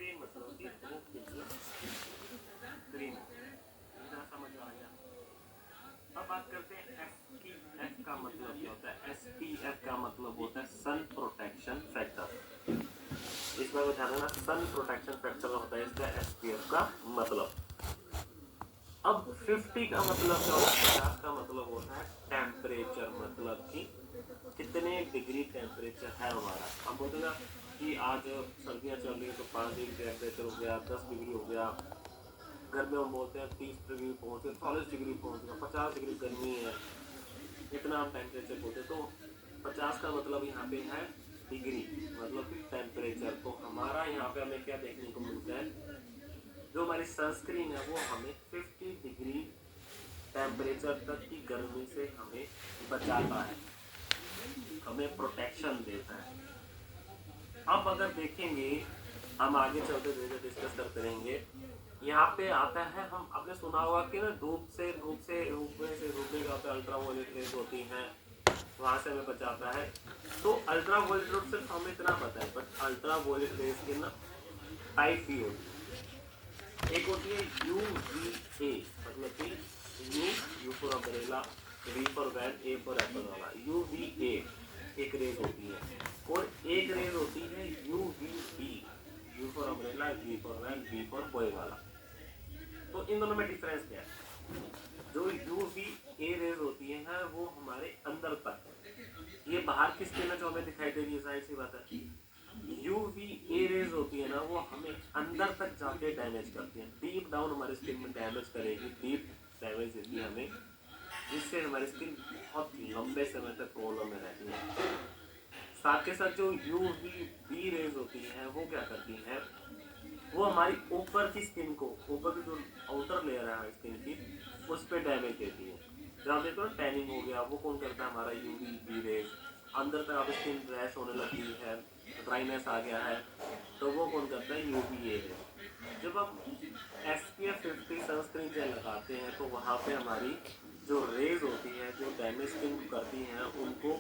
Sunscreen मतलब कि धूप के लिए क्रीम, इतना समझ आ गया। अब बात करते हैं SPF का मतलब क्या होता है। SPF का मतलब होता है सन प्रोटेक्शन फैक्टर। इस बार बता देना, सन प्रोटेक्शन फैक्टर होता है इसका SPF का मतलब। अब 50 का मतलब क्या होता है, 50 का मतलब होता है टेम्परेचर, मतलब कि कितने डिग्री टेम्परेचर है हमारा। हम बोलते हैं ना कि आज सर्दियाँ चल रही है तो 5 डिग्री टेम्परेचर हो गया, 10 डिग्री हो गया। गर्मी में हम बोलते हैं 30 डिग्री पहुँच गया, 40 डिग्री पहुँच गया, 50 डिग्री गर्मी है, इतना हम टेम्परेचर बोलते हैं। तो 50 का मतलब यहाँ पे है डिग्री, मतलब कि टेम्परेचर। तो हमारा यहाँ पे हमें क्या देखने को मिलता है, जो हमारी सनस्क्रीन है वो हमें 50 डिग्री टेम्परेचर तक की गर्मी से हमें बचाता है, हमें प्रोटेक्शन देता है। अब अगर देखेंगे, हम आगे चलते धीरे डिस्कस करते रहेंगे। यहाँ पे आता है, हम आपने सुना होगा कि ना धूप का अल्ट्रा वायलेट रेज होती हैं, वहां से हमें बचाता है। तो अल्ट्रा वायलेट रेज सिर्फ हमें इतना पता है, बट अल्ट्रा वायलेट रेज के ना टाइप भी होती है। एक होती है UVA, मतलब कि U for umbrella, V for van, A for apple वाला UVA एक रेज होती है, और एक रेज होती है UVB, U for umbrella, V for van, B for boy वाला। तो इन दोनों में डिफरेंस क्या है। जो UVA रेज होती है वो हमारे अंदर तक, ये बाहर की स्किन है जो हमें दिखाई दे रही है, जाहिर सी बात है। UVA रेज होती है ना वो हमें अंदर तक जाके डैमेज करती है, डीप डाउन हमारी स्किन में डैमेज करेगी, डीप डैमेज देती है हमें, जिससे हमारी स्किन बहुत लंबे समय तक प्रॉब्लम में रहती है। साथ के साथ जो UVB रेज होती है वो क्या करती है, वो हमारी ऊपर की स्किन को, ऊपर की जो आउटर लेयर है स्किन की, उस पर डैमेज देती है। जहाँ देखो ना टैनिंग हो गया, वो कौन करता है, हमारा UVB रेज। अंदर तक आप स्किन रैश होने लगी है, ड्राइनेस आ गया है, तो वो कौन करता है, UVA रेज। जब हम SPF 50 सनस्क्रीन जेल लगाते हैं तो वहाँ पे हमारी जो रेज होती है, जो डैमेज स्किन को करती हैं, उनको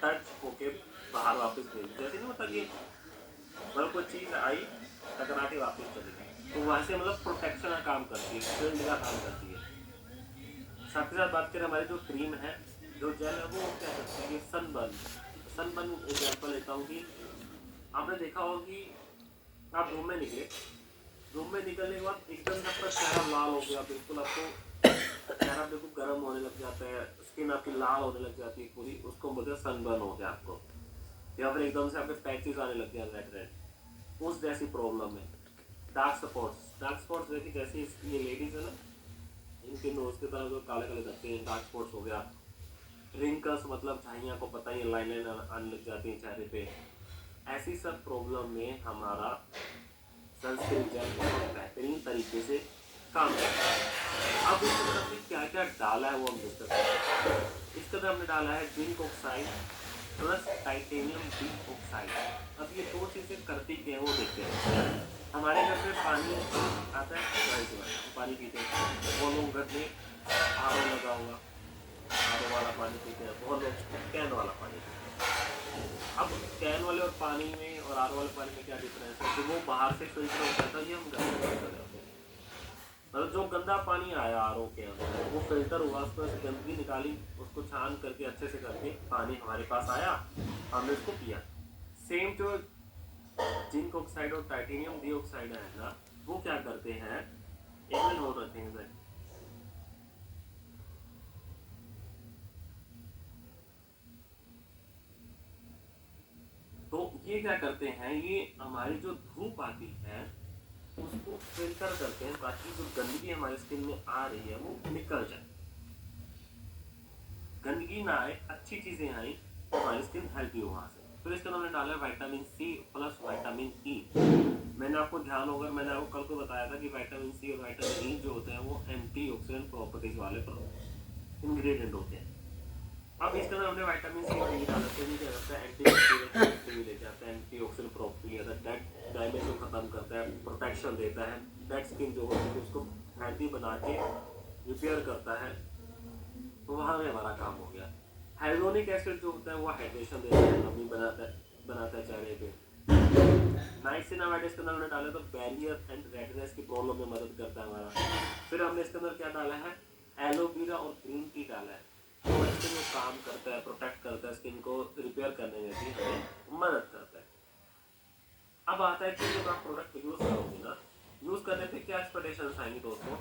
टच होके बाहर वापस भेज, जैसे नहीं होता कि मतलब कोई चीज आई, टकरा के वापस चली गई, तो वहां से मतलब प्रोटेक्शन का काम करती है, शील्ड का काम करती है। साथ ही साथ बात करें हमारी जो क्रीम है, जो जेल है, वो क्या करती है, सनबर्न एग्जाम्पल लेता हूँ कि आपने देखा होगा कि आप धूप में निकलने के बाद एकदम से आपका चेहरा लाल हो गया, बिल्कुल आपको चेहरा बिल्कुल गर्म होने लग जाता है, स्किन आपकी लाल होने लग जाती है पूरी, उसको बोलते हैं सनबर्न हो गया आपको। या फिर एकदम से आपके पैचेस आने लग गया रेड रेड, उस जैसी प्रॉब्लम है। डार्क स्पॉट्स देखिए, जैसे ये लेडीज है ना, इनके नोज की तरफ जो काले काले धब्बे हैं, डार्क स्पॉट्स हो गया। रिंकल्स मतलब झाइयाँ को पता ही, लाइन लाइन आने लग जाती है चेहरे पे। ऐसी सब प्रॉब्लम में हमारा सनस्क्रीन जेल बहुत बेहतरीन तरीके से काम करता है। अब इसके अंदर हमने क्या क्या डाला है वो हम डिस्कस करते हैं। इसके अंदर हमने डाला है zinc oxide plus titanium D oxide. अब ये दो चीजें करती क्या है वो देखते हैं। हमारे घर पे पानी आता है, पानी पीते हैं, बहुत लोग घर में RO लगा हुआ, RO वाला पानी पीते हैं, बहुत लोग कैन वाला पानी पीते हैं। अब कैन वाले और पानी में और RO वाले पानी में क्या डिफरेंस है, तो वो बाहर से फिल्टर होता था, ये हम घर से फिल्टर करते हैं। मतलब जो गंदा पानी आया RO के अंदर, वो फिल्टर हुआ, उसमें से गंदगी निकाली, उसको छान करके अच्छे से करके पानी हमारे पास आया, हमने उसको पिया। सेम जो जिंक ऑक्साइड और टाइटेनियम डी ऑक्साइड है ना, वो क्या करते हैं, एक मिनट होल्ड रखेंगे सर। तो ये क्या करते हैं, ये हमारी जो धूप आती है उसको फिल्टर करते हैं, ताकि जो गंदगी हमारी स्किन में आ रही है वो निकल जाए, गंदगी ना आए, अच्छी चीजें आई, तो हमारी स्किन हेल्थी हो वहां से। फिर इसके अंदर हमने डाला है vitamin C plus vitamin E। मैंने आपको ध्यान होगा, मैंने आपको कल को बताया था कि विटामिन C और विटामिन E जो होते हैं वो एंटीऑक्सीडेंट प्रॉपर्टीज वाले इंग्रेडिएंट होते हैं। अब इसके अंदर हमने विटामिन C और E डाला, तो ये क्या करता है, एंटीबैक्टीरियल ले जाता है, एंटीऑक्सीडेंट प्रॉपर्टी लेता है, डेड डैमेज को खत्म करता है, प्रोटेक्शन देता है, डेड स्किन जो होती है उसको हेल्थी बना के रिपेयर करता है। तो वहाँ में हमारा काम हो गया। हाइलोनिक एसिड जो होता है वो हाइड्रेशन देता है, नमी बनाता है चेहरे पे। नाइसिनामाइड इसके अंदर हमने डाला तो बैरियर एंड रेडनेस की प्रॉब्लम में मदद करता है हमारा। फिर हमने इसके अंदर क्या डाला है, एलोवेरा और ग्रीन टी डाला है, तो स्किन को काम करता है, प्रोटेक्ट करता है, स्किन को रिपेयर करने में भी हमें मदद करता है। अब आता है कि जब आप प्रोडक्ट यूज करोगे ना, यूज करने पे क्या एक्सपेक्टेशंस आएंगी दोस्तों।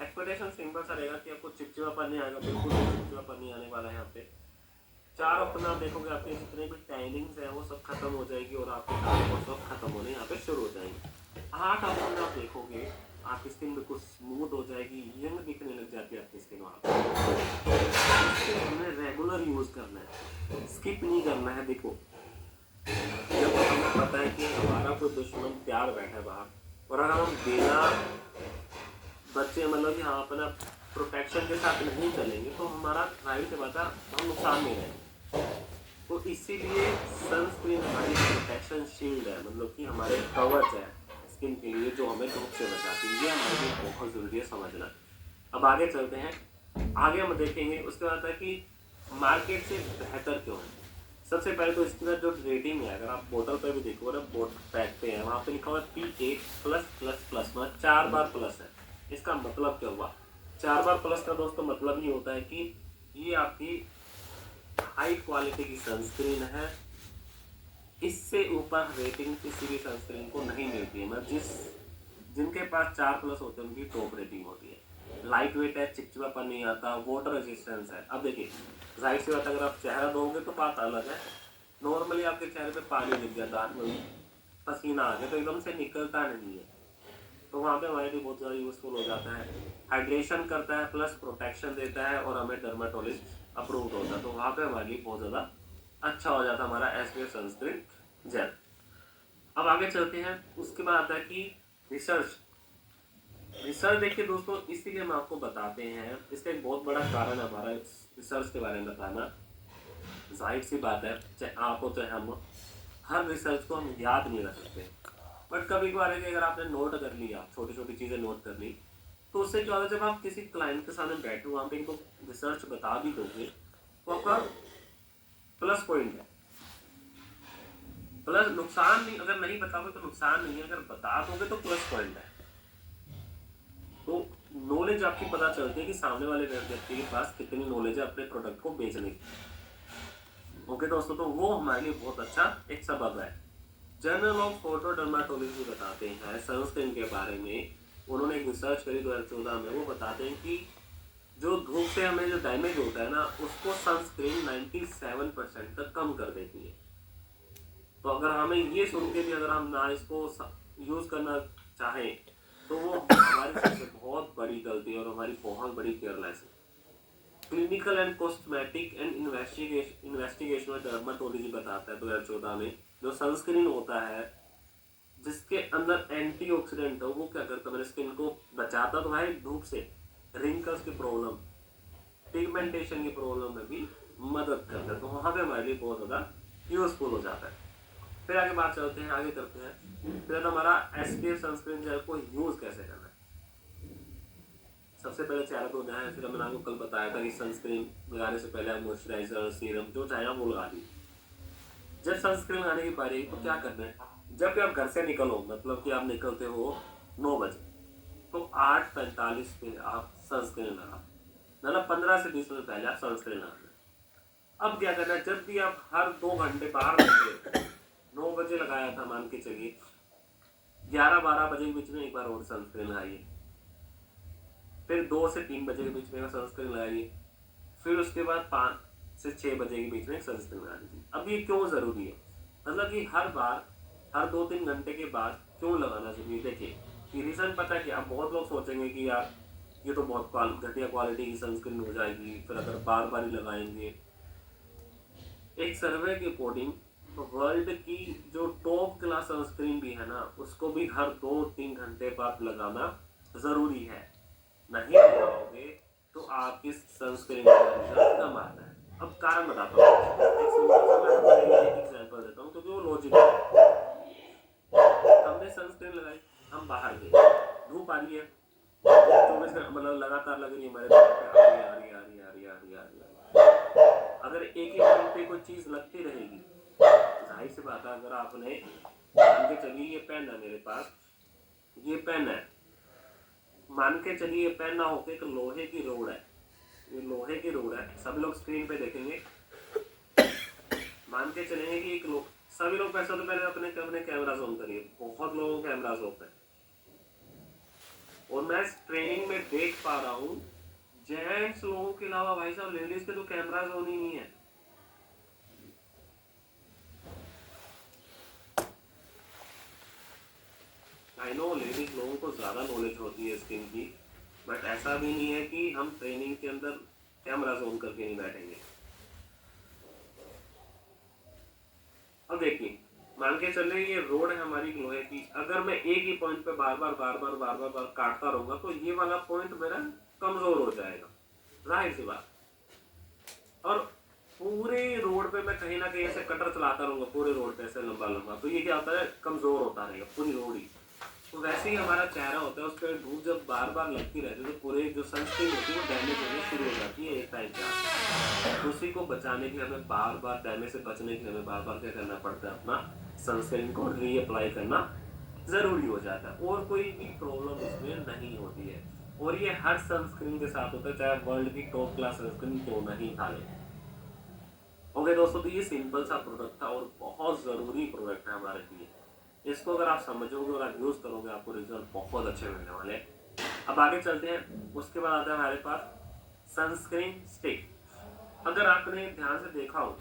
एक्सपेक्टेशन सिंपल सा रहेगा कि आपको चिपचिपापन नहीं आएगा, बिल्कुल भी चिपचिपापन नहीं आने वाला है। यहाँ पे चारों अपना आप देखोगे आपके जितने भी टैनिंग्स है वो सब खत्म हो जाएगी और आपके दाग और सब खत्म होने यहाँ पे शुरू हो जाएंगे। 8 ऑप्शन आप देखोगे आपकी स्किन बिल्कुल स्मूथ हो जाएगी, यंग दिखने लग जाती है आपकी स्किन। वहाँ पे हमें रेगुलर यूज करना है, स्किप नहीं करना है। देखो जब हमें पता है कि हमारा कोई दुश्मन तैयार बैठा है बाहर और अगर हम बिना बच्चे मतलब कि हाँ अपना प्रोटेक्शन के साथ नहीं चलेंगे तो हमारा जाहिर सी बात है हम नुकसान में रहेंगे। तो इसीलिए सनस्क्रीन हमारी प्रोटेक्शन शील्ड है, मतलब कि हमारे कवच है स्किन के लिए जो हमें धूप से बचाती है। ये हमारे लिए बहुत ज़रूरी है समझना। अब आगे चलते हैं, आगे हम देखेंगे उसके बाद है कि मार्केट से बेहतर क्यों है। सबसे पहले तो इसकी जो रेटिंग है, अगर आप बोतल पे भी देखो ना, बोतल पैक पे है वहाँ पे लिखा हुआ है P8+++, मतलब 4 बार प्लस है। इसका मतलब क्या हुआ, 4 बार प्लस का दोस्तों मतलब ये होता है कि ये आपकी हाई क्वालिटी की सनस्क्रीन है। इससे ऊपर रेटिंग किसी भी सनस्क्रीन को नहीं मिलती है, मतलब जिनके पास 4+ होते हैं उनकी टॉप रेटिंग होती है। लाइट वेट है, चिपचिपापन नहीं आता, वाटर रेजिस्टेंस है। अब देखिए जाहिर सी बात अगर आप चेहरा धोगे तो बात अलग है, नॉर्मली आपके चेहरे पे पानी दिख जाता है, पसीना आ गया तो एकदम से निकलता नहीं है, तो वहाँ पे हमारे लिए बहुत ज़्यादा यूजफुल हो जाता है। हाइड्रेशन करता है प्लस प्रोटेक्शन देता है और हमें डर्माटोलॉजिस्ट अप्रूव्ड होता है, तो वहाँ पे हमारे लिए बहुत ज़्यादा अच्छा हो जाता है हमारा एसपीएफ सनस्क्रीन जेल। अब आगे चलते हैं, उसके बाद आता है कि रिसर्च देखिए दोस्तों, इसीलिए हम आपको बताते हैं, इसका एक बहुत बड़ा कारण है हमारा रिसर्च के बारे में बताना। जाहिर सी बात है चाहे आप हो चाहे हम, हर रिसर्च को हम याद नहीं रख सकते, बट कभी कभार अगर आपने नोट कर लिया, छोटी छोटी चीज़ें नोट कर ली, तो उससे क्या होता है जब आप किसी क्लाइंट के सामने बैठे हो, आप इनको रिसर्च बता भी दोगे तो आपका प्लस पॉइंट है। प्लस नुकसान नहीं, अगर नहीं बताओगे तो नुकसान नहीं है, अगर बता दोगे तो प्लस पॉइंट है। तो नॉलेज आपकी पता चलती है कि सामने वाले व्यक्ति के पास कितनी नॉलेज है अपने प्रोडक्ट को बेचने की। ओके दोस्तों, तो वो हमारे लिए बहुत अच्छा एक सबब है। जर्नल ऑफ फोटोडर्माटोलॉजी बताते हैं सनस्क्रीन के बारे में, उन्होंने एक रिसर्च करी 2014 में, वो बताते हैं कि जो धूप से हमें जो डैमेज होता है ना, उसको सनस्क्रीन 97% तक कम कर देती है। तो अगर हमें ये सुन के भी अगर हम ना इसको यूज करना चाहें तो वो हमारी सबसे बहुत बड़ी गलती है और हमारी बहुत बड़ी केयरलेस है। Clinical and cosmetic and investigational dermatology बताता है 2014 में, जो सनस्क्रीन होता है जिसके अंदर एंटीऑक्सीडेंट हो, वो क्या करता है स्किन को बचाता तो है धूप से, रिंकल्स की प्रॉब्लम, पिगमेंटेशन की प्रॉब्लम में भी मदद करता है, तो वहाँ पे हमारे लिए बहुत ज़्यादा यूजफुल हो जाता है। फिर आगे बात चलते हैं, आगे करते हैं फिर हमारा एसपीएफ सनस्क्रीन जेल को यूज कैसे करना है। सबसे पहले चेहरा को धोना है, फिर मैंने आपको कल बताया था कि सनस्क्रीन लगाने से पहले आप मॉइस्चराइजर, सीरम जो चाहे वो लगा दी। जब सनस्क्रीन लगाने की बारी तो क्या करना है, जब भी आप घर से निकलो, मतलब कि आप निकलते हो 9 बजे, तो 8:45 पे आप सनस्क्रीन लगा, मतलब 15 से 20 मिनट पहले आप सनस्क्रीन लगाना। अब क्या करना है, जब भी आप हर 2 घंटे बाहर निकले, 9 बजे लगाया था मान के चलिए, 11-12 बजे के बीच में एक बार और सनस्क्रीन लगाइए, फिर 2 से 3 बजे के बीच में सनस्क्रीन लगाइए, फिर उसके बाद 5 से 6 बजे के बीच में सनस्क्रीन लगा दीजिए। अब ये क्यों ज़रूरी है, मतलब कि हर बार हर 2-3 घंटे के बाद क्यों लगाना चाहिए। देखिए रीज़न पता है कि अब बहुत लोग सोचेंगे कि यार ये तो बहुत घटिया क्वालिटी की सनस्क्रीन हो जाएगी, फिर अगर बार बार ही लगाएंगे। एक सर्वे के अकॉर्डिंग वर्ल्ड की जो टॉप क्लास सनस्क्रीन भी है ना, उसको भी हर 2-3 घंटे बाद लगाना जरूरी है। नहीं लगाओगे तो आपकी सनस्क्रीन का रिजल्ट कम आता है। अब कारण बताता हूँ, एक सिंपल सा मैं आपको एक एग्जांपल देता हूँ क्योंकि वो लॉजिक है। हमने सनस्क्रीन लगाई, हम बाहर गए, धूप आ रही है, 24 घंटे मतलब लगातार लग रही है हमारे चेहरे पे, आ रही है आ रही है आ रही है आ रही है आ रही है आ रही है। अगर एक ही पॉइंट पे कोई चीज लगती रहेगी, जाहिर सी बात है, अगर आपने मान के चलिए ये पेन है मेरे पास, ये पेन है, मान के चलिए ये पेन ना होके एक लोहे की रोड है, ये लोहे की रोड है, सभी लोग स्क्रीन पे देखेंगे, मान के चलेंगे कि एक लोग, सभी लोग पैसे तो पहले अपने अपने कैमरास ऑन करिए, बहुत लोगों के कैमरास ऑफ है, और मैं ट्रेनिंग में देख पा रहा हूँ जेंट्स लोगों के अलावा भाई साहब लेडीज के तो कैमरास ऑन ही नहीं है। आई नो लेडीज लोगों को ज्यादा नॉलेज होती है स्किन की, बट ऐसा भी नहीं है कि हम ट्रेनिंग के अंदर कैमरास ऑन करके नहीं बैठेंगे। अब देखिए, मान के चल रहे ये रोड है हमारी लोहे की, अगर मैं एक ही पॉइंट पे बार बार काटता रहूंगा तो ये वाला पॉइंट मेरा कमजोर हो जाएगा, जाहिर सी बात। और पूरे रोड पे मैं कहीं ना कहीं ऐसे कटर चलाता रहूंगा, पूरे रोड पे ऐसे लंबा लंबा, तो ये क्या होता है, कमजोर होता रहेगा पूरी रोड ही। तो वैसे ही हमारा चेहरा होता है, उस पर धूप जब बार बार लगती रहती है तो पूरे जो सनस्क्रीन होती है वो डैमेज होने शुरू हो जाती है एक टाइम पे। उसी को बचाने के लिए हमें बार बार डैमेज से बचने के लिए हमें बार बार क्या करना पड़ता है, अपना सनस्क्रीन को रीअप्लाई करना जरूरी हो जाता है, और कोई भी प्रॉब्लम उसमें नहीं होती है। और ये हर सनस्क्रीन के साथ होता है, चाहे वर्ल्ड की टॉप क्लास सनस्क्रीन क्यों नहीं खा ले। ओके दोस्तों, तो ये सिंपल सा प्रोडक्ट था और बहुत जरूरी प्रोडक्ट है हमारे लिए। इसको अगर आप समझोगे और आप यूज करोगे आपको रिजल्ट बहुत अच्छे मिलने वाले हैं। अब आगे चलते हैं, उसके बाद आता है हमारे पास सनस्क्रीन स्टिक। अगर आपने ध्यान से देखा हो,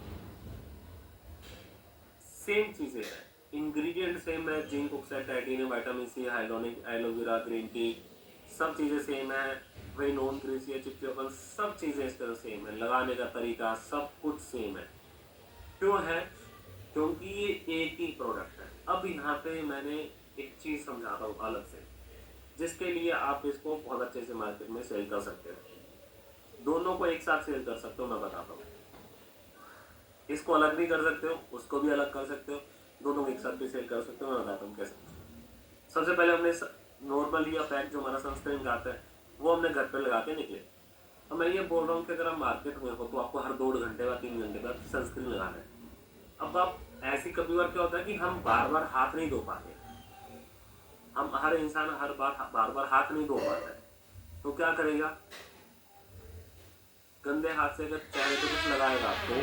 सेम चीजें हैं, इंग्रेडिएंट सेम है, zinc oxide, titanium, vitamin C, hyaluronic, aloe vera, green tea, सब चीजें सेम है, वही नॉन ग्रीसी है, चिपचिपापन, सब चीजें इस तरह सेम है, लगाने का तरीका सब कुछ सेम है। क्यों है? क्योंकि ये एक ही प्रोडक्ट है। अब यहाँ पे मैंने एक चीज समझाता हूँ अलग से, जिसके लिए आप इसको बहुत अच्छे से मार्केट में सेल कर सकते हो, दोनों को एक साथ सेल कर सकते हो। मैं बताता हूँ, इसको अलग भी कर सकते हो, उसको भी अलग कर सकते हो, दोनों को एक साथ भी सेल कर सकते हो। मैं बताता हूँ कैसे। सबसे पहले हमने नॉर्मल या पैक जो हमारा सनस्क्रीन का आता है वो हमने घर पे लगा के निकले। अब मैं ये बोल रहा हूँ कि अगर आप मार्केट में हो तो आपको हर 2 घंटे बाद 3 घंटे बाद सनस्क्रीन लगाना है। अब आप ऐसी कभी बार क्या होता है कि हम बार बार हाथ नहीं धो पाते, हम हर इंसान हर बार हाथ नहीं धो पाता है, तो क्या करेगा, गंदे हाथ से अगर चेहरे पे कुछ लगाएगा तो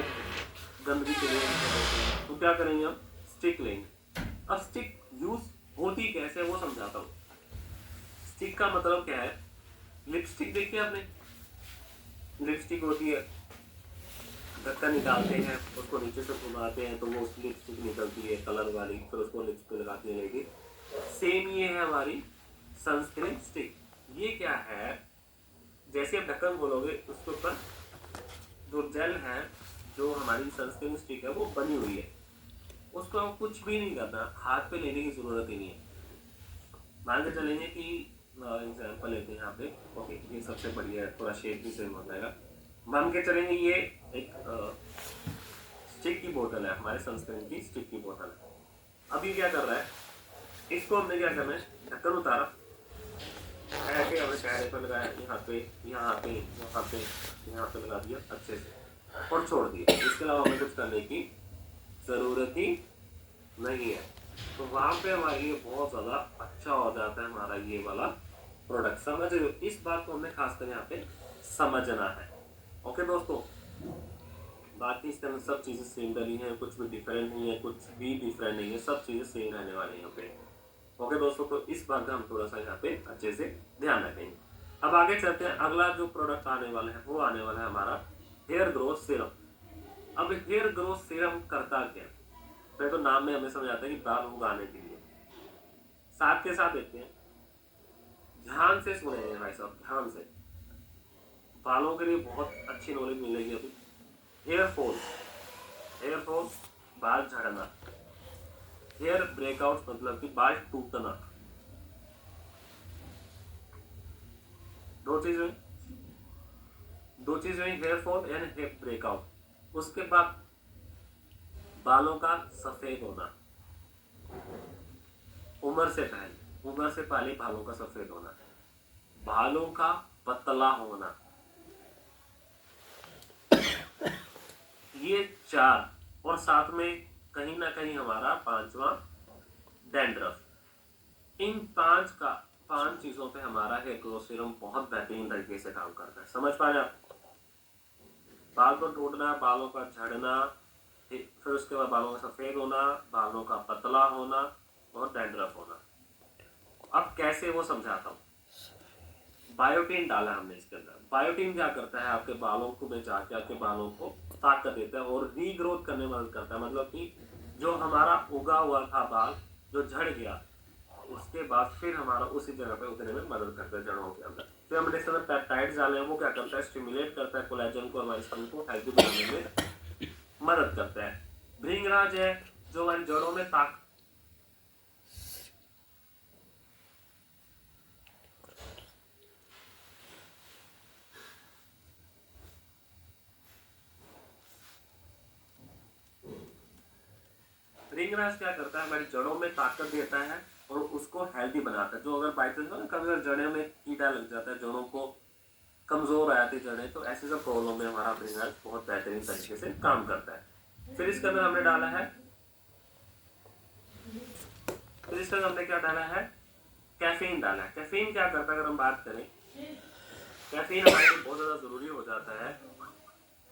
गंदगी चले जाएगी, तो क्या करेंगे हम, स्टिक लेंगे। अब स्टिक यूज होती कैसे वो समझाता हूँ। स्टिक का मतलब क्या है, लिपस्टिक देखिए आपने, लिपस्टिक होती है, ढक्कन निकालते हैं, उसको नीचे से घुमाते हैं तो वो लिपस्टिक निकलती है कलर वाली, फिर उसको लिप्स पे लगाती है लेडी। सेम ये है हमारी सनस्क्रीन स्टिक। ये क्या है, जैसे आप ढक्कन खोलोगे उसके ऊपर जो जेल है, जो हमारी सनस्क्रीन स्टिक है वो बनी हुई है, उसको हम कुछ भी नहीं करना, हाथ पे लेने की जरूरत ही नहीं है। मान के चलेंगे कि एग्जाम्पल लेते हैं यहाँ पे, ओके ये सबसे बढ़िया है, थोड़ा शेप भी सेम हो जाएगा। मान के चलेंगे ये एक स्टिक की बोतल है, हमारे सनस्क्रीन की स्टिक की बोतल है। अब ये क्या कर रहा है, इसको हमने क्या करना है, ढक्कन उतारा, ऐसे हमने चेहरे पर लगाया, यहाँ पे यहाँ पे यहाँ पे यहाँ पे लगा दिया अच्छे से और छोड़ दिया। इसके अलावा हमें कुछ करने की जरूरत ही नहीं है। तो वहां पे हमारे लिए बहुत ज्यादा अच्छा हो जाता है हमारा ये वाला प्रोडक्ट। समझ रहे हो, इस बात को हमें खासकर यहाँ पे समझना है। ओके दोस्तों, बाकी इसके अंदर सब चीजें सेम डली हैं, कुछ भी डिफरेंट नहीं है, कुछ भी डिफरेंट नहीं है, सब चीजें सेम रहने वाली हैं यहाँ पे। ओके दोस्तों, तो इस बात का हम थोड़ा सा यहाँ पे अच्छे से ध्यान रखेंगे। अब आगे चलते हैं, अगला जो प्रोडक्ट आने वाला है वो आने वाला है हमारा हेयर ग्रोथ सीरम। अब हेयर ग्रोथ सीरम करता क्या, पहले तो नाम में हमें समझ आता है कि बाल उगाने के लिए, साथ के साथ देखते हैं, ध्यान से सुनेंगे भाई साहब, ध्यान से, बालों के लिए बहुत अच्छी नॉलेज मिलेगी अभी। हेयर फॉल, हेयर फॉल बाल झड़ना, हेयर ब्रेकआउट मतलब कि बाल टूटना, दो चीज हुई, हेयर फॉल यानी हेयर ब्रेकआउट। उसके बाद बालों का सफेद होना, उम्र से पहले बालों का सफेद होना, बालों का पतला होना, ये 4, और साथ में कहीं ना कहीं हमारा 5वां डैंड्रफ। इन पांच चीजों पे हमारा हेयर ग्रोथ सीरम बहुत बेहतरीन तरीके से काम करता है। समझ पा रहे हैं आप? बाल को टूटना, बालों का झड़ना, फिर उसके बाद बालों का सफेद होना, बालों का पतला होना और डैंड्रफ होना। अब कैसे वो समझाता हूँ। बायोटिन डाला हमने इसके अंदर। बायोटिन क्या करता है, आपके बालों को में जाके आपके बालों को ताकत देता है और रीग्रोथ करने में मदद करता है। मतलब कि जो हमारा उगा हुआ था बाल, जो झड़ गया, उसके बाद फिर हमारा उसी जगह पे उतरने में मदद करता है जड़ों के अंदर। फिर हमने इसके अंदर पेप्टाइड्स डाले हैं, वो क्या करता है, स्टिमुलेट करता है कोलेजन को, हमारे स्किन को हेल्दी बनाने में मदद करता है। भृंगराज है जो हमारी जड़ों में ताकत भृंगराज क्या करता है, हमारी जड़ों में ताकत देता है और उसको हेल्दी बनाता है। जो अगर बाई चांस ना कभी अगर जड़ों में कीड़ा लग जाता है, जड़ों को कमजोर आ जाती जड़ें, तो ऐसे सब प्रॉब्लम में हमारा भृंगराज बहुत बेहतरीन तरीके से काम करता है। फिर इसके अंदर हमने डाला है, फिर इसके अंदर हमने क्या डाला है, कैफीन डाला है। कैफीन क्या करता है, अगर हम बात करें, कैफीन हमारे लिए बहुत ज्यादा जरूरी हो जाता है।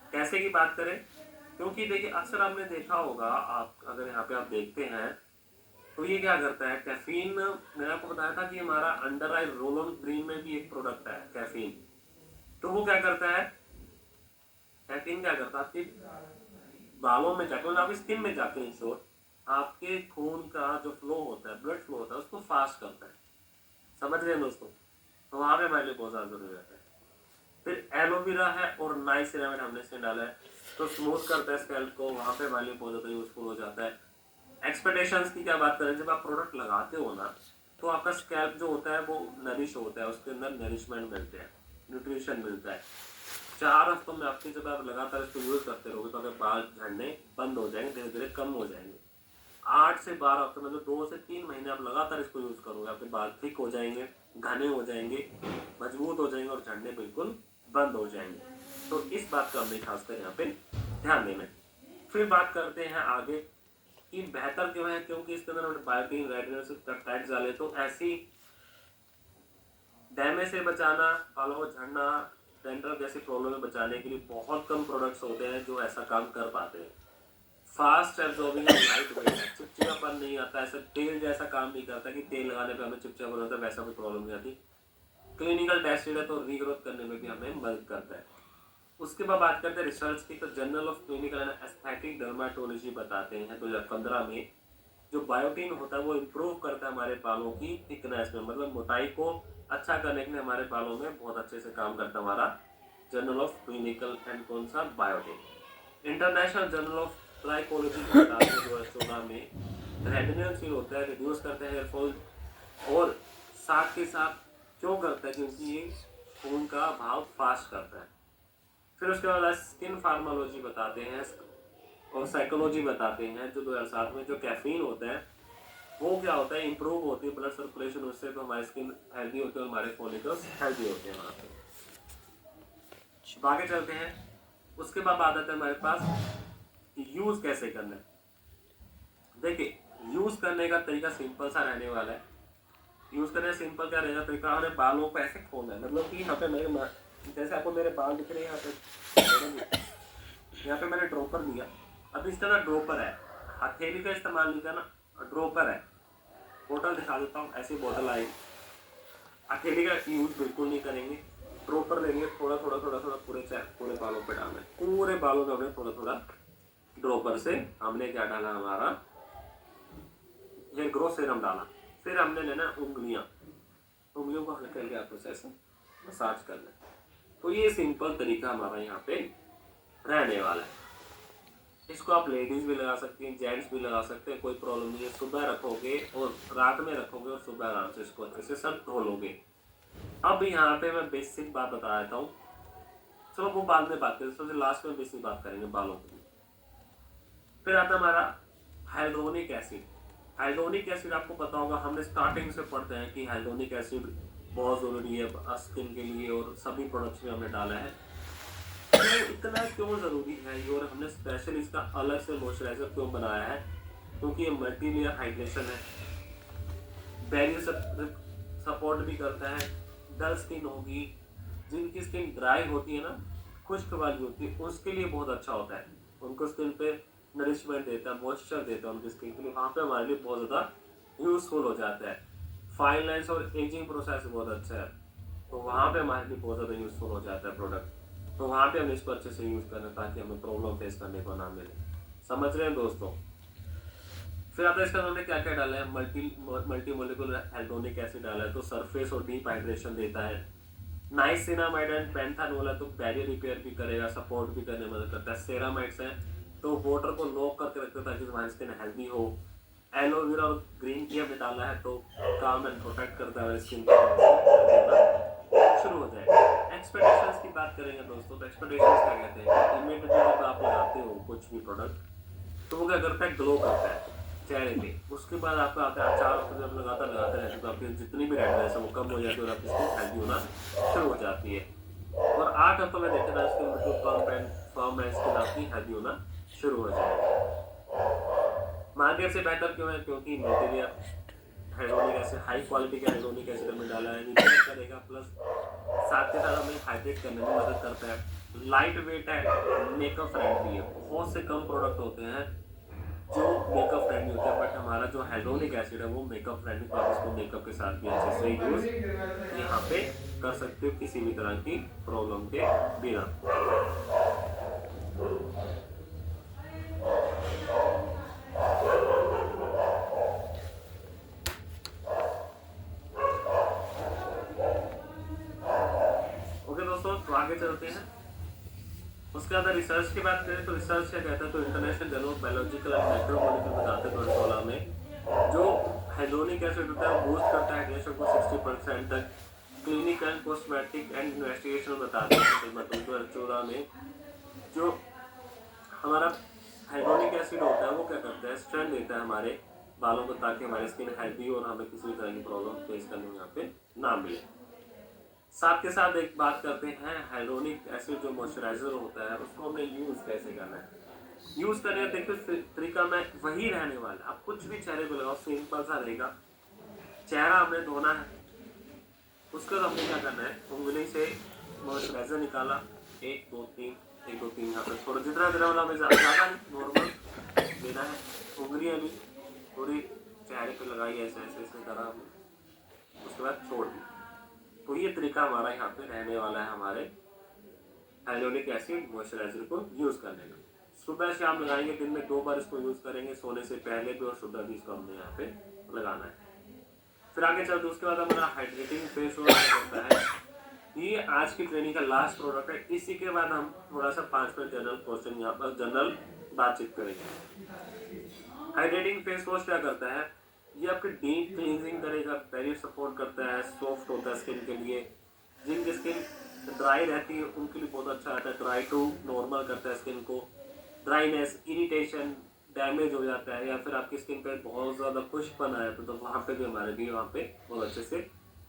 कैसे की बात करें, क्योंकि देखिए अक्सर आपने देखा होगा, आप अगर यहाँ पे आप देखते हैं तो ये क्या करता है, कैफीन, मैंने आपको बताया था कि हमारा under I roll on green में भी एक प्रोडक्ट है कैफीन। तो वो क्या करता है, कैफीन क्या करता है, आपके बालों में जाकर, मतलब आपकी स्किन में जाकर, इन शॉर्ट आपके खून का जो फ्लो होता है, ब्लड फ्लो होता है, उसको फास्ट करता है। समझ रहे हैं दोस्तों? तो वहां पे हमारे लिए बहुत ज्यादा जरूरी रहता है। फिर एलोवेरा है और नाइसिनामाइड हमने इसमें डाला है, तो स्मूथ करता है स्कैल्प को, वहां पे हमारे लिए बहुत ज्यादा यूजफुल हो जाता है। एक्सपेक्टेशंस की क्या बात करें, जब आप प्रोडक्ट लगाते हो ना, तो आपका स्कैल्प जो होता है वो नरिश होता है, उसके अंदर नरिशमेंट मिलते हैं, न्यूट्रिशन मिलता है। 4 हफ्तों में आपके, जब आप लगातार इसको यूज करते रहोगे, तो अगर बाल झड़ने बंद हो जाएंगे, धीरे धीरे कम हो जाएंगे। 8 से 12 हफ्ते, मतलब 2 से 3 महीने आप लगातार इसको यूज करोगे, आपके बाल थिक हो जाएंगे, घने हो जाएंगे, मजबूत हो जाएंगे और झड़ने बिल्कुल बंद हो जाएंगे। तो इस बात का हमने खासकर यहाँ पे ध्यान देना है। फिर बात करते हैं आगे कि बेहतर क्यों है, क्योंकि इसके अंदर हमने बायोटिन, रेटिनोइड्स, पेप्टाइड्स डाले, तो ऐसी डैमेज से बचाना, बालों को झड़ना, डैंड्रफ जैसी प्रॉब्लम में बचाने के लिए बहुत कम प्रोडक्ट्स होते हैं जो ऐसा काम कर पाते हैं। फास्ट एब्जॉर्बिंग और लाइट वेट है, चिपचिपापन नहीं आता, ऐसा तेल जैसा काम नहीं करता कि तेल लगाने पे हमें चिपचिपापन होता है, वैसा कोई प्रॉब्लम नहीं आती। क्लिनिकल टेस्टेड है, तो रीग्रोथ करने में भी हमें मदद करता है। उसके बाद बात करते हैं रिसर्च की, तो journal of clinical and aesthetic dermatology बताते हैं 2015 में, जो बायोटिन होता है वो इम्प्रूव करता है हमारे बालों की थिकनेस में, मतलब मोटाई को अच्छा करने के लिए हमारे बालों में बहुत अच्छे से काम करता है हमारा जर्नल ऑफ क्लिनिकल एंड कौन सा, biotin. International journal of trichology बताते हैं 2014 में, रेटिनल सील होता है, रिड्यूस करता है हेयर फॉल, और साथ के साथ क्यों करता है, क्योंकि ये खून का भाव फास्ट करता है। फिर उसके बाद स्किन फार्मालॉजी बताते हैं और साइकोलॉजी बताते हैं, जो 2007 में, जो कैफीन होता है वो क्या होता है, इंप्रूव होती है ब्लड सर्कुलेशन, उससे तो हमारी स्किन हेल्दी होती है और हमारे फॉलिकल्स हेल्दी होते हैं। वहाँ पे आगे चलते हैं। उसके बाद आ जाता है हमारे पास यूज कैसे करना है। देखिए, यूज करने का तरीका सिंपल सा रहने वाला है। यूज करने का सिंपल क्या रहेगा तरीका, हमें बालों को ऐसे खोलना है, मतलब कि यहाँ पे मेरे, जैसे आपको मेरे बाल दिख रहे हैं, यहाँ पे मैंने ड्रॉपर दिया, अब इस तरह ड्रॉपर है, हथेली का इस्तेमाल नहीं करना, ड्रॉपर है। बोतल दिखा देता हूँ, ऐसी बोतल आई, हथेली का यूज बिल्कुल नहीं करेंगे, ड्रॉपर लेंगे, थोड़ा थोड़ा थोड़ा थोड़ा पूरे बालों पे डालना है, पूरे बालों में हमने थोड़ा थोड़ा ड्रॉपर से हमने क्या डाला, हमारा हेयर ग्रोथ सीरम डाला। फिर हमने लेना उंगलियों को हल्के हल्के हाथों से ऐसे मसाज करना है। तो ये सिंपल तरीका हमारा यहाँ पे रहने वाला है। इसको आप लेडीज भी लगा सकती हैं, जेंट्स भी लगा सकते हैं, कोई प्रॉब्लम नहीं है। सुबह रखोगे और रात में रखोगे और सुबह आराम से इसको अच्छे से सब धो लोगे। अब यहाँ पे मैं बेसिक बात बता देता हूँ, चलो वो बाद में बात करें, सबसे लास्ट में बेसिक बात करेंगे बालों की। फिर आता हमारा हाइड्रोनिक एसिड। हाइड्रोनिक एसिड आपको पता होगा, हमने स्टार्टिंग से पढ़ते हैं कि हाइड्रोनिक एसिड बहुत ज़रूरी है स्किन के लिए, और सभी प्रोडक्ट्स में हमने डाला है। तो इतना क्यों ज़रूरी है ये, और हमने स्पेशल इसका अलग से मॉइस्चराइजर क्यों बनाया है, क्योंकि ये मल्टी लेयर हाइड्रेशन है। बैरियर सपोर्ट भी करता है। डल स्किन होगी, जिनकी स्किन ड्राई होती है ना, खुश्क वाली होती है, उसके लिए बहुत अच्छा होता है। उनको स्किन पे नरिशमेंट देता है, मॉइस्चर देता है उनकी स्किन के लिए, वहाँ पे हमारे लिए बहुत ज़्यादा यूजफुल हो जाता है। फाइन लाइन्स और एजिंग प्रोसेस बहुत अच्छा है, तो वहाँ पे हमारे लिए बहुत ज़्यादा यूजफुल हो जाता है प्रोडक्ट। तो वहाँ पे हम इसको अच्छे से यूज़ करें ताकि हमें प्रॉब्लम फेस करने को ना मिले। समझ रहे हैं दोस्तों। फिर आता है इसका उन्होंने क्या क्या डाला है, मल्टी मोलिकुलर हेल्डोनिक एसिड डाला है, तो सरफेस और डीप हाइड्रेशन देता है। नाइसिनामाइड एंड पेंथानोल है, तो बैरियर रिपेयर भी करेगा, सपोर्ट भी करने में मदद करता है। सेरामाइड्स है, तो वाटर को लॉक करके रखता है ताकि हमारी स्किन हेल्दी हो। एलोवेरा और ग्रीन टी हमने डाला है, तो काम एंड प्रोटेक्ट करता है स्किन को, शुरू हो जाएगा। एक्सपेक्टेशंस की बात करेंगे दोस्तों, तो एक्सपेक्टेशंस क्या कहते हैं, इमीडिएटली जब आप लगाते हो कुछ भी प्रोडक्ट, तो वो क्या करता है, ग्लो करता है चेहरे पे। उसके बाद आपका आता है 4 हफ्ते जब लगाते रहते तो आपकी जितनी भी रेडनेस है वो कम हो जाती है और आपकी स्किन हेल्दी होना शुरू हो जाती है। और 8 हफ्तों में देखते हैं स्किन बिल्कुल फर्म एंड स्किन आपकी हेल्दी होना शुरू हो जाएगी। मार्केट से बेहतर क्यों है, क्योंकि material hydronic acid, high quality के हाइड्रोनिक एसिड में डाला है, रिपेयर करेगा, प्लस साथ के साथ हमें हाइड्रेट करने में मदद करता है। लाइट वेट है, मेकअप फ्रेंडली है। बहुत से कम प्रोडक्ट होते हैं जो मेकअप फ्रेंडली होता है, बट हमारा जो हाइड्रोनिक एसिड है वो मेकअप फ्रेंडली, तो आप इसको मेकअप के साथ भी अच्छे से यूज यहाँ पे कर सकते हो किसी भी तरह की प्रॉब्लम के बिना। ओके दोस्तों, तो आगे चलते हैं। उसके बाद रिसर्च की बात करें तो रिसर्च क्या कहता है, तो international journal of biological and micromolecule बताते हैं 2016 में, जो हाइड्रोनिक एसिड होता है वो बूस्ट करता है हाइड्रेशन को 60% तक। क्लिनिकल कॉस्मेटिक एंड इन्वेस्टिगेशन बताते हैं 2014 में, जो हमारा हाइड्रोनिक एसिड होता है वो क्या करता है, स्ट्रेंथ देता है हमारे बालों को, ताकि हमारी स्किन हेल्दी और हमें किसी भी तरह की प्रॉब्लम फेस करने में यहाँ पे ना मिले। साथ के साथ एक बात करते हैं, हाइड्रोनिक एसिड जो मॉइस्चराइजर होता है उसको हमें यूज कैसे करना है। यूज करने का देखो तरीका में वही रहने वाला, आप कुछ भी चेहरे पे लगाओ, सिंपल सा रहेगा। चेहरा हमने धोना है, उसके बाद हमने क्या करना है, उंगली से मॉइस्चराइजर निकाला, 1 2 3 1 2 3 यहाँ पे थोड़ा जितना जितना वाला हमें ज़्यादा नहीं, नॉर्मल लेना है। उंगलियाँ भी पूरी चेहरे पे लगाई, ऐसे ऐसे ऐसे करा, उसके बाद छोड़ दी। तो ये तरीका हमारा यहाँ पे रहने वाला है हमारे हाइड्रोनिक एसिड मॉइस्चराइजर को यूज करने का। सुबह शाम लगाएंगे, दिन में 2 बार इसको यूज करेंगे, सोने से पहले भी और सुबह भी इसको हमने यहाँ पे लगाना है। फिर आगे चलते उसके बाद हमारा हाइड्रेटिंग फेस वॉश होता है। ये आज की ट्रेनिंग का लास्ट प्रोडक्ट है। इसी के बाद हम थोड़ा सा 5 मिनट जनरल क्वेश्चन यहाँ पर जनरल बातचीत करेंगे। हाइड्रेटिंग फेस वॉश क्या करता है, ये आपकी डीप क्लींजिंग करेगा, बैरियर सपोर्ट करता है, सॉफ्ट होता है स्किन के लिए। जिनकी स्किन ड्राई रहती है उनके लिए बहुत अच्छा आता है, ड्राई टू नॉर्मल करता है स्किन को। ड्राइनेस, इरिटेशन, डैमेज हो जाता है, या फिर आपकी स्किन पे बहुत ज़्यादा खुश्कपन आया तो वहाँ पे भी हमारे भी वहाँ पे बहुत अच्छे से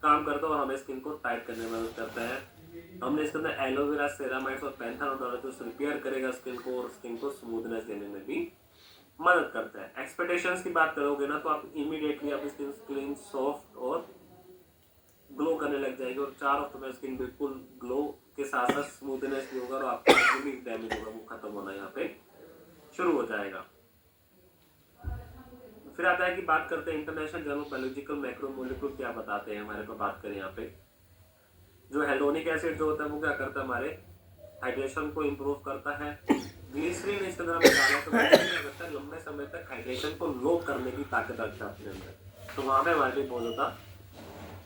काम करता है और हमें स्किन को टाइट करने में मदद करता है। हमने इसके अंदर एलोवेरा, सेरामाइड्स और पेंथानोल डाला तो रिपेयर करेगा स्किन को और स्किन को स्मूथनेस देने में भी मदद करता है। एक्सपेक्टेशंस की बात करोगे ना, तो आप इमीडिएटली आपकी स्किन क्लीन, सॉफ्ट और ग्लो करने लग जाएगी, और 4 हफ्तों में स्किन बिल्कुल ग्लो के साथ साथ स्मूथनेस भी होगा और आपका जो भी डैमेज होगा वो खत्म होना यहाँ पे शुरू हो जाएगा। फिर आता है कि बात करते हैं international journal of biological macromolecule क्या बताते हैं हमारे को। बात करें यहाँ पे, जो हाइड्रोनिक एसिड जो होता है वो क्या करता है, हमारे हाइड्रेशन को इम्प्रूव करता है। ग्लिसरीन इसके अंदर हमें डाला तो क्या करता है, लंबे समय तक हाइड्रेशन को लॉक करने की ताकत रखता है अपने अंदर, तो वहाँ पे हमारे लिए बहुत ज़्यादा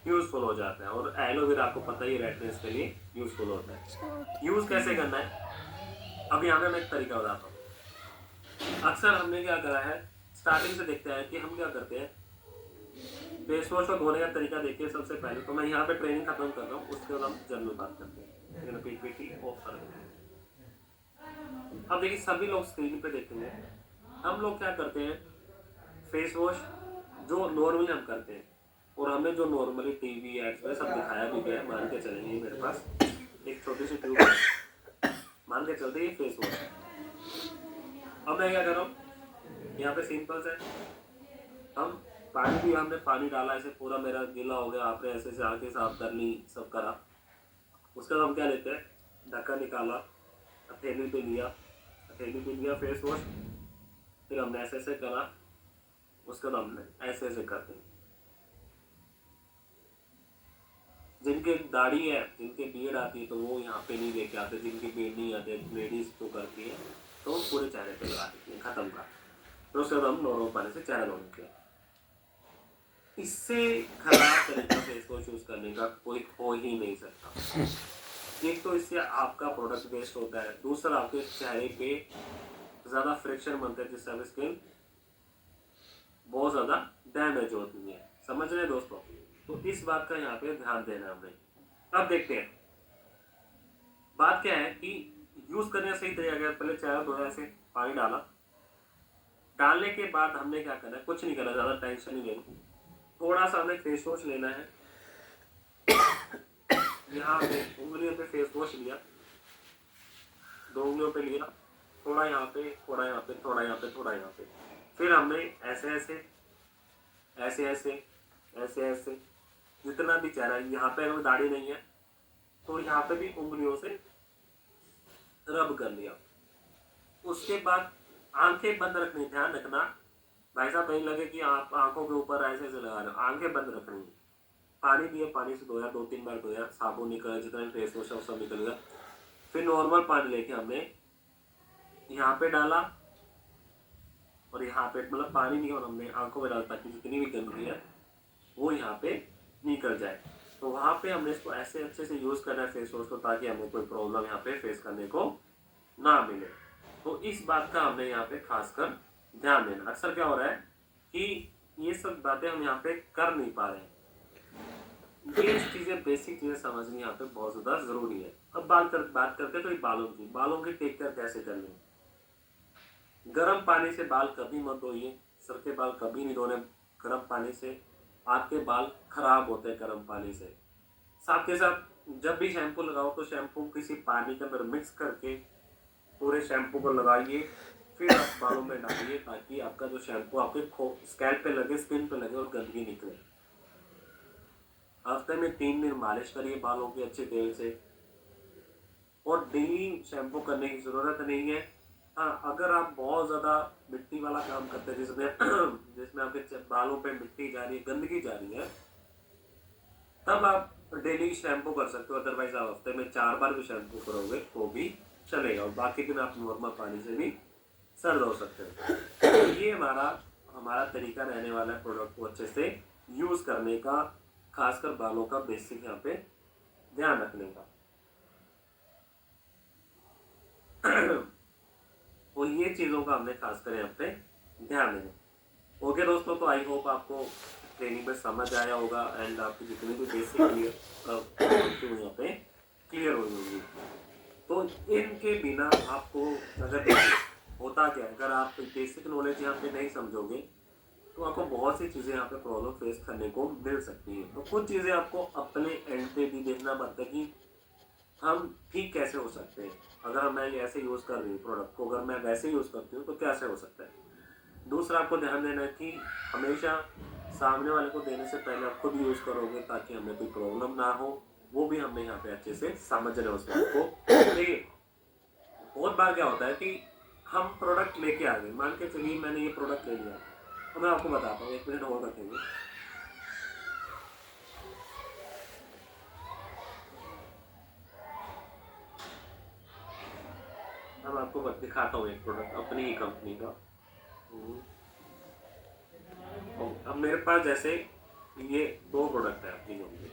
यूजफुल हो जाता है। और एलोवेरा आपको पता ही रेडनेस के लिए यूजफुल होता है। यूज कैसे करना है, अब यहाँ पे मैं एक तरीका बताता हूँ। अक्सर हमने क्या करा है, स्टार्टिंग से देखते हैं कि हम क्या करते हैं, फेस वॉश को धोने का तरीका देखिए। सबसे पहले तो मैं यहाँ पे ट्रेनिंग खत्म कर रहा हूँ, उसके बाद हम जनरल बात करते हैं। पीपीटी ऑफ कर देते हैं। अब देखिए सभी लोग स्क्रीन पे देखेंगे, हम लोग क्या करते हैं, फेस वॉश जो नॉर्मली हम करते हैं, और हमें जो नॉर्मली टीवी एड्स में सब दिखाया भी गया है, मान के चलेंगे मेरे पास एक छोटी सी ट्यूब है, मान के चलते ये फेस वॉश है। अब मैं क्या कर रहा हूँ, यहाँ पे सिंपल से हम पानी भी हमने पानी डाला, ऐसे पूरा मेरा गीला हो गया, आपने ऐसे से आके साफ कर ली, सब करा। उसके बाद हम क्या लेते हैं, ढक्कन निकाला, हथेली पे लिया, हथेली पे लिया फेस वॉश, फिर हमने ऐसे ऐसे करा, उसके बाद हमने ऐसे ऐसे करते हैं। जिनके दाढ़ी है, जिनके बीएड आती है तो वो यहाँ पे नहीं लेके आते, जिनकी बीएड नहीं आते, लेडीज तो करती है तो पूरे चेहरे पे लगा देती है, खत्म का। तो उसके बाद हम नॉर्मल पानी से चेहरा धोने के। इससे खराब तरीका फेस वॉश यूज करने का कोई हो ही नहीं सकता। एक तो इससे आपका प्रोडक्ट वेस्ट होता है, दूसरा आपके चेहरे पे ज्यादा फ्रिक्शन बनता है जिससे आपकी स्किन बहुत ज्यादा डैमेज होती है। समझ रहे हैं दोस्तों? तो इस बात का यहाँ पे ध्यान देना है हमें। अब देखते हैं बात क्या है कि यूज करने का सही तरीका क्या है। पहले चेहरा धोया, ऐसे पानी डाला, डालने के बाद हमने क्या करना है, कुछ नहीं करना, ज्यादा टेंशन नहीं लेना। थोड़ा सा हमें फेस वॉश लेना है, यहाँ पे उंगलियों पे फेस वॉश लिया, 2 उंगलियों पे लिया, थोड़ा यहाँ पे, थोड़ा यहाँ पे, थोड़ा यहाँ पे, थोड़ा यहाँ पे। फिर हमने ऐसे ऐसे ऐसे ऐसे ऐसे ऐसे जितना भी चेहरा है, यहाँ पे अगर दाढ़ी नहीं है तो यहाँ पे भी उंगलियों से रब कर लिया। उसके बाद आंखें बंद रखनी, ध्यान रखना भाई साहब, नहीं लगे कि आप आंखों के ऊपर ऐसे ऐसे लगा रहे हो, आंखें बंद रखनी। पानी दिया, पानी से धोया, 2-3 बार धोया, साबुन निकला, जितना भी फेस वॉश है सब निकल गया। फिर नॉर्मल पानी लेके हमने यहाँ पे डाला और यहाँ पे, मतलब पानी नहीं और हमने आंखों में डाला ताकि जितनी भी गंदगी है वो यहाँ पे निकल जाए। तो वहाँ पे हमने इसको ऐसे अच्छे से यूज करना है फेस वॉश को, ताकि हमें कोई प्रॉब्लम यहाँ पे फेस करने को ना मिले। तो इस बात का हमने यहाँ पे खासकर ध्यान देना। अक्सर क्या हो रहा है कि ये सब बातें हम यहाँ पे कर नहीं पा रहे हैं। ये चीजें, बेसिक चीजें समझनी यहाँ पे बहुत ज्यादा जरूरी है। अब बात करते तो बालों की टेक केयर कैसे करनी है। गर्म पानी से बाल कभी मत धोइए, सर के बाल कभी नहीं धोने गर्म पानी से, आपके बाल खराब होते हैं गर्म पानी से। साथ के साथ जब भी शैम्पू लगाओ तो शैम्पू किसी पानी के अंदर मिक्स करके पूरे शैम्पू को लगाइए, फिर आप बालों में डालिए, ताकि आपका जो शैम्पू आपके स्कैल्प पे लगे, स्किन पे लगे और गंदगी निकले। हफ्ते में 3 दिन मालिश करिए बालों की अच्छे तेल से, और डेली शैम्पू करने की जरूरत नहीं है। हाँ, अगर आप बहुत ज्यादा मिट्टी वाला काम करते हैं, जिसमें आपके बालों पे मिट्टी जा रही है, गंदगी जा रही है, तब आप डेली शैम्पू कर सकते हो। अदरवाइज आप हफ्ते में 4 बार भी शैम्पू करोगे तो भी चलेगा, और बाकी दिन आप नॉर्मल पानी से भी सर धो सकते हो। तो ये हमारा तरीका रहने वाला है प्रोडक्ट को अच्छे से यूज करने का, खासकर बालों का बेसिक यहाँ पे ध्यान रखने का। तो ये चीजों का हमने खासकर यहाँ पे ध्यान देना। ओके दोस्तों, तो आई होप आपको ट्रेनिंग में समझ आया होगा, एंड आपकी जितनी भी बेसिक यहाँ पे क्लियर हुई होगी। तो इनके बिना आपको, अगर होता क्या, अगर आप बेसिक नॉलेज यहाँ पे नहीं समझोगे तो आपको बहुत सी चीज़ें यहाँ पे प्रॉब्लम फेस करने को मिल सकती है। तो कुछ चीज़ें आपको अपने एंड पे भी देखना पड़ता है कि हम ठीक कैसे हो सकते हैं। अगर मैं ऐसे यूज़ कर रही हूँ प्रोडक्ट को, अगर मैं वैसे यूज़ करती हूँ तो कैसे हो सकता है। दूसरा आपको ध्यान देना है कि हमेशा सामने वाले को देने से पहले आप खुद यूज़ करोगे, ताकि हमें कोई प्रॉब्लम ना हो। वो भी हमने यहाँ पे अच्छे से समझ रहे उस बात को। देखिए, बहुत बार क्या होता है कि हम प्रोडक्ट लेके आ गए, मान के चलिए मैंने ये प्रोडक्ट ले लिया, तो मैं आपको बताता हूँ, 1 मिनट और रखेंगे। अब आपको दिखाता हूँ एक प्रोडक्ट अपनी ही कंपनी का। अब मेरे पास जैसे ये 2 प्रोडक्ट है अपनी कंपनी,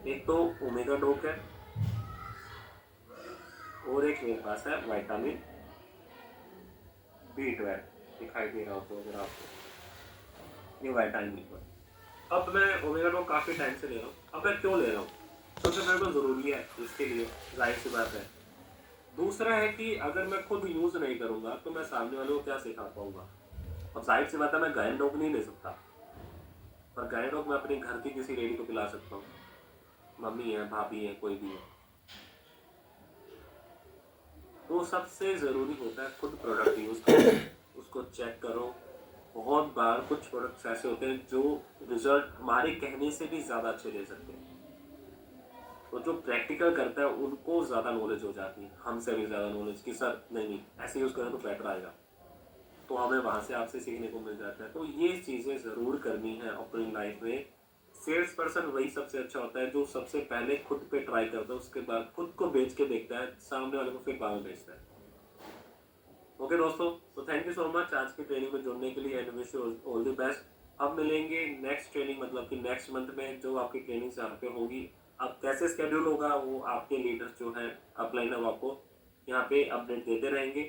एक तो ओमेगा डोक है और एक मेरे पास है विटामिन B12। दिखाई दे रहा हो अगर आपको, ये विटामिन B12। अब मैं ओमेगा डोक काफ़ी टाइम से ले रहा हूँ। अब मैं क्यों ले रहा हूँ, क्योंकि मेरे को ज़रूरी है इसके लिए, जाहिर सी बात है। दूसरा है कि अगर मैं खुद यूज़ नहीं करूँगा तो मैं सामने वाले को क्या सिखा पाऊँगा। अब जाहिर सी बात है, मैं गायन डोक नहीं ले सकता, पर गायन डोक मैं अपने घर की किसी लेडी को पिला सकता हूँ, मम्मी है, भाभी है, कोई भी है। तो सबसे ज़रूरी होता है खुद प्रोडक्ट यूज़ करो, उसको चेक करो, बहुत बार कुछ प्रोडक्ट्स ऐसे होते हैं जो रिजल्ट हमारे कहने से भी ज़्यादा अच्छे दे सकते हैं। तो जो प्रैक्टिकल करता है उनको ज़्यादा नॉलेज हो जाती है, हमसे भी ज़्यादा नॉलेज कि सर नहीं ऐसे यूज़ करें तो बेटर आएगा। तो हमें वहाँ से आपसे सीखने को मिल जाता है। तो ये चीज़ें ज़रूर करनी है अपनी लाइफ में। सेल्स पर्सन वही सबसे अच्छा होता है जो सबसे पहले खुद पे ट्राई करता है, उसके बाद खुद को बेच के देखता है, सामने वाले को फिर बाद में बेचता है। ओके दोस्तों, तो थैंक यू सो मच आज की ट्रेनिंग में जुड़ने के लिए and wish you all the best. अब मिलेंगे नेक्स्ट ट्रेनिंग मतलब कि नेक्स्ट मंथ में जो आपकी ट्रेनिंग यहाँ पे होगी। अब कैसे स्केड्यूल होगा वो आपके लीडर्स जो हैं अपलाइन अब आपको यहाँ पे अपडेट देते रहेंगे।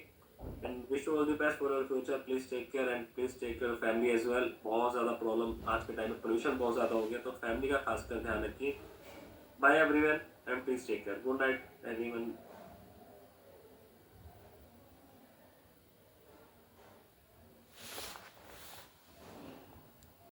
And wish you all the best for your future. Please take care and please take care family as well. बहुत ज़्यादा प्रॉब्लम आज के टाइम में, पोल्यूशन बहुत ज़्यादा हो गया, तो फैमिली का खासकर ध्यान रखिए। Bye everyone and please take care. Good night everyone.